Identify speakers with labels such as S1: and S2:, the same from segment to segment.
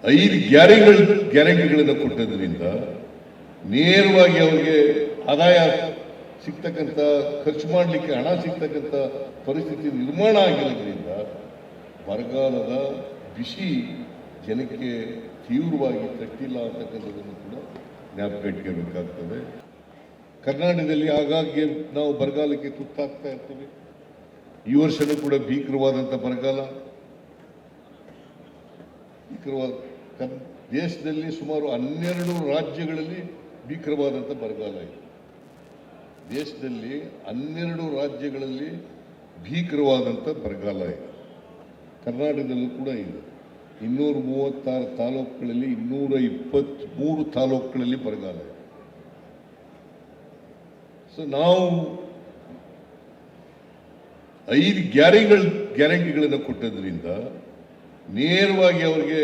S1: 5 ಗ್ಯಾರಂಟಿಗಳನ್ನು ಕೊಟ್ಟದ್ರಿಂದ ನೇರವಾಗಿ ಅವರಿಗೆ ಆದಾಯ ಸಿಗ್ತಕ್ಕಂಥ, ಖರ್ಚು ಮಾಡಲಿಕ್ಕೆ ಹಣ ಸಿಗ್ತಕ್ಕಂಥ ಪರಿಸ್ಥಿತಿ ನಿರ್ಮಾಣ ಆಗಿರೋದ್ರಿಂದ ಬರಗಾಲದ ಬಿಸಿ ಜನಕ್ಕೆ ತೀವ್ರವಾಗಿ ತಟ್ಟಿಲ್ಲ ಅಂತಕ್ಕಂಥದ್ದನ್ನು ಕೂಡ ಜ್ಞಾಪಕ ಇಟ್ಕೋಬೇಕಾಗ್ತದೆ. ಕರ್ನಾಟಕದಲ್ಲಿ ಆಗಾಗ್ಗೆ ನಾವು ಬರಗಾಲಕ್ಕೆ ತುತ್ತಾಗ್ತಾ ಇರ್ತೀವಿ. ಈ ವರ್ಷನೂ ಕೂಡ ಭೀಕರವಾದಂಥ ಬರಗಾಲ. ದೇಶದಲ್ಲಿ ಸುಮಾರು 12 ರಾಜ್ಯಗಳಲ್ಲಿ ಭೀಕರವಾದಂಥ ಬರಗಾಲ ಇದೆ. ದೇಶದಲ್ಲಿ 12 ರಾಜ್ಯಗಳಲ್ಲಿ ಭೀಕರವಾದಂಥ ಬರಗಾಲ ಇದೆ. ಕರ್ನಾಟಕದಲ್ಲೂ ಕೂಡ ಇದೆ. 236 ತಾಲೂಕುಗಳಲ್ಲಿ 223 ತಾಲೂಕುಗಳಲ್ಲಿ ಬರಗಾಲ ಇದೆ. ಸೊ ನಾವು 5 ಗ್ಯಾರಂಟಿಗಳನ್ನು ಕೊಟ್ಟದ್ರಿಂದ ನೇರವಾಗಿ ಅವರಿಗೆ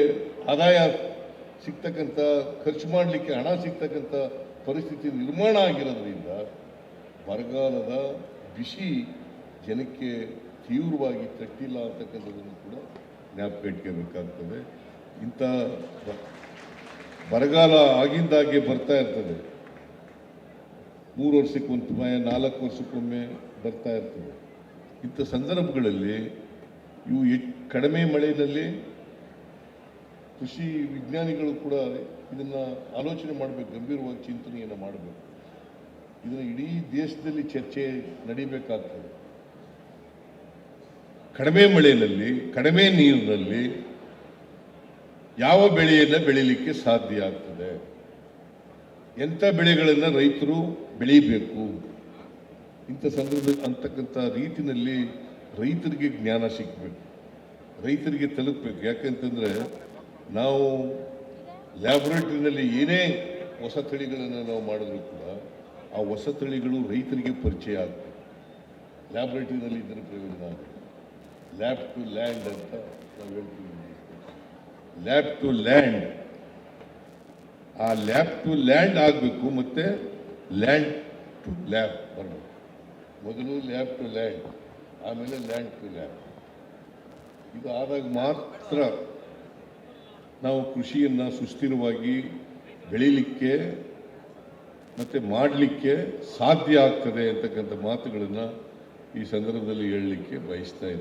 S1: ಆದಾಯ ಸಿಗ್ತಕ್ಕಂಥ, ಖರ್ಚು ಮಾಡಲಿಕ್ಕೆ ಹಣ ಸಿಗ್ತಕ್ಕಂಥ ಪರಿಸ್ಥಿತಿ ನಿರ್ಮಾಣ ಆಗಿರೋದ್ರಿಂದ ಬರಗಾಲದ ಬಿಸಿ ಜನಕ್ಕೆ ತೀವ್ರವಾಗಿ ತಟ್ಟಿಲ್ಲ ಅಂತಕ್ಕಂಥದ್ದನ್ನು ಕೂಡ ಜ್ಞಾಪಕ ಇಟ್ಕೋಬೇಕಾಗ್ತದೆ. ಇಂಥ ಬರಗಾಲ ಆಗಿಂದಾಗೆ ಬರ್ತಾ ಇರ್ತದೆ. 3 ವರ್ಷಕ್ಕೊಮ್ಮೆ, 4 ವರ್ಷಕ್ಕೊಮ್ಮೆ ಬರ್ತಾ ಇರ್ತದೆ. ಇಂಥ ಸಂದರ್ಭಗಳಲ್ಲಿ ಇವು ಕಡಿಮೆ ಮಳೆಯಲ್ಲಿ ಕೃಷಿ ವಿಜ್ಞಾನಿಗಳು ಕೂಡ ಇದನ್ನು ಆಲೋಚನೆ ಮಾಡಬೇಕು, ಗಂಭೀರವಾಗಿ ಚಿಂತನೆಯನ್ನು ಮಾಡಬೇಕು. ಇದನ್ನು ಇಡೀ ದೇಶದಲ್ಲಿ ಚರ್ಚೆ ನಡೀಬೇಕಾಗ್ತದೆ. ಕಡಿಮೆ ಮಳೆಯಲ್ಲಿ, ಕಡಿಮೆ ನೀರಿನಲ್ಲಿ ಯಾವ ಬೆಳೆಯನ್ನು ಬೆಳೀಲಿಕ್ಕೆ ಸಾಧ್ಯ ಆಗ್ತದೆ, ಎಂಥ ಬೆಳೆಗಳನ್ನು ರೈತರು ಬೆಳೀಬೇಕು, ಇಂಥ ಸಂದರ್ಭದಲ್ಲಿ ಅಂತಕ್ಕಂಥ ರೀತಿಯಲ್ಲಿ ರೈತರಿಗೆ ಜ್ಞಾನ ಸಿಗಬೇಕು, ರೈತರಿಗೆ ತಲುಪಬೇಕು. ಯಾಕಂತಂದರೆ ನಾವು ಲ್ಯಾಬೊರೇಟರಿನಲ್ಲಿ ಏನೇ ಹೊಸ ತಳಿಗಳನ್ನು ನಾವು ಮಾಡಿದ್ರು ಕೂಡ ಆ ಹೊಸ ತಳಿಗಳು ರೈತರಿಗೆ ಪರಿಚಯ ಆಗಬೇಕು. ಲ್ಯಾಬೊರೇಟರಿನಲ್ಲಿ ಇದರ ಪ್ರಯೋಜನ ಆಗುತ್ತೆ. ಲ್ಯಾಬ್ ಟು ಲ್ಯಾಂಡ್ ಅಂತ ನಾವು ಹೇಳ್ತೀವಿ. ಲ್ಯಾಬ್ ಟು ಲ್ಯಾಂಡ್, ಆ ಲ್ಯಾಬ್ ಟು ಲ್ಯಾಂಡ್ ಆಗಬೇಕು, ಮತ್ತು ಲ್ಯಾಂಡ್ ಟು ಲ್ಯಾಬ್ ಬರಬೇಕು. ಮೊದಲು ಲ್ಯಾಬ್ ಟು ಲ್ಯಾಂಡ್, ಆಮೇಲೆ ಲ್ಯಾಂಡ್ ಟು ಲ್ಯಾಬ್. ಇದು ಆದಾಗ ಮಾತ್ರ ನಾವು ಕೃಷಿಯನ್ನು ಸುಸ್ಥಿರವಾಗಿ ಬೆಳೀಲಿಕ್ಕೆ ಮತ್ತು ಮಾಡಲಿಕ್ಕೆ ಸಾಧ್ಯ ಆಗ್ತದೆ ಅಂತಕ್ಕಂಥ ಮಾತುಗಳನ್ನು ಈ ಸಂದರ್ಭದಲ್ಲಿ ಹೇಳಲಿಕ್ಕೆ ಬಯಸ್ತಾ ಇದ್ದೀನಿ.